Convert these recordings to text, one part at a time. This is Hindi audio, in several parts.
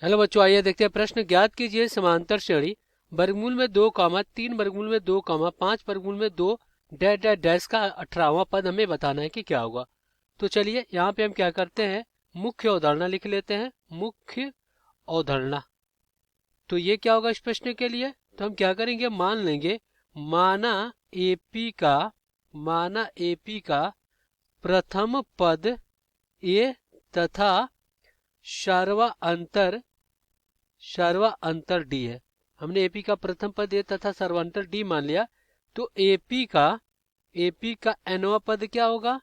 हेलो बच्चों, आइए देखते हैं प्रश्न। ज्ञात कीजिए समांतर श्रेणी वर्गमूल में 2 कामा 3 वर्गमूल में 2 कामा 5 वर्गमूल में 2 डैश डैश डैश का 18वां पद हमें बताना है कि क्या होगा। तो चलिए यहाँ पे हम क्या करते हैं, मुख्य अवधारणा लिख लेते हैं। मुख्य अवधारणा, तो ये क्या होगा इस प्रश्न के लिए। तो हम क्या करेंगे, मान लेंगे माना एपी का माना एपी का प्रथम पद ए तथा सर्वांतर डी है। हमने एपी का प्रथम पद ए तथा सर्वांतर डी मान लिया। तो एपी का एनवा पद क्या होगा।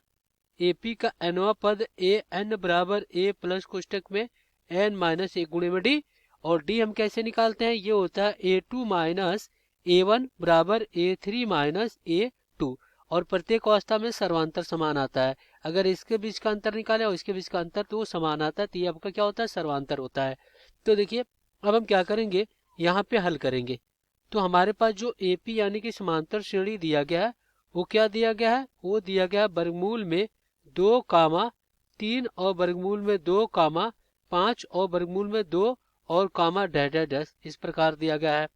एपी का एनवा पद ए एन बराबर ए प्लस कोष्टक में एन माइनस ए गुणे में डी। और डी हम कैसे निकालते हैं, ये होता है ए टू माइनस ए वन बराबर ए थ्री माइनस ए टू। और प्रत्येक अवस्था में सर्वांतर समान आता है। अगर इसके बीच का अंतर निकाले और इसके बीच का अंतर तो वो समान आता है, तो ये आपका क्या होता है, सर्वांतर होता है। तो देखिए अब हम क्या करेंगे, यहाँ पे हल करेंगे। तो हमारे पास जो एपी यानी कि समांतर श्रेणी दिया गया है, वो क्या दिया गया है, वो दिया गया है वर्गमूल में 2 कामा 3 और वर्गमूल में 2 कामा 5 और वर्गमूल में 2 और कामा डैश डैश डैश, इस प्रकार दिया गया है।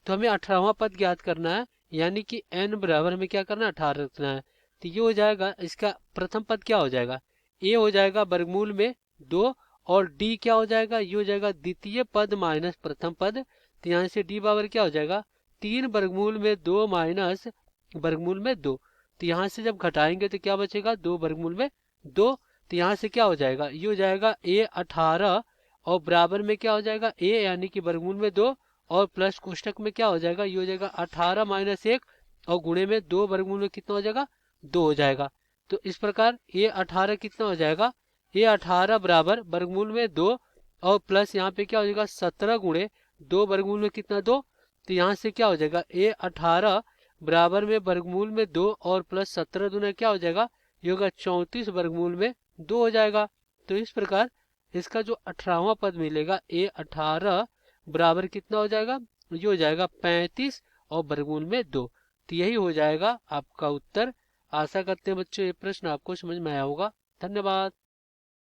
तो हमें 18वां पद ज्ञात करना है, यानी कि n बराबर हमें क्या करना है, 18 रखना है। तो ये हो जाएगा, इसका प्रथम पद क्या हो जाएगा, a हो जाएगा वर्गमूल में 2 और d क्या हो जाएगा, ये हो जाएगा द्वितीय पद माइनस प्रथम पद। तो यहाँ से d बराबर क्या हो जाएगा, 3 वर्गमूल में 2 माइनस वर्गमूल में 2। तो यहाँ से जब घटाएंगे तो क्या बचेगा, 2 वर्गमूल में 2। तो यहाँ से क्या हो जाएगा, ये हो जाएगा a 18 और बराबर में क्या हो जाएगा a यानी कि वर्गमूल में 2 और प्लस कोष्टक में क्या हो जाएगा, ये हो जाएगा 18 माइनस 1 और गुणे में 2 वर्गमूल में कितना हो जाएगा, 2 हो जाएगा। तो इस प्रकार ये 18 कितना हो जाएगा, ये 18 बराबर वर्गमूल में 2 और प्लस यहाँ पे क्या हो जाएगा 17 गुणे 2 वर्गमूल में कितना 2। तो यहाँ से क्या हो जाएगा, ये 18 बराबर में वर्गमूल में 2 और प्लस 17 दूना क्या हो जाएगा, ये होगा 34 वर्गमूल में 2 हो जाएगा। तो इस प्रकार इसका जो 18वां पद मिलेगा ए 18 बराबर कितना हो जाएगा, ये हो जाएगा 35 और वर्गमूल में 2। तो यही हो जाएगा आपका उत्तर। आशा करते हैं बच्चों ये प्रश्न आपको समझ में आया होगा। धन्यवाद।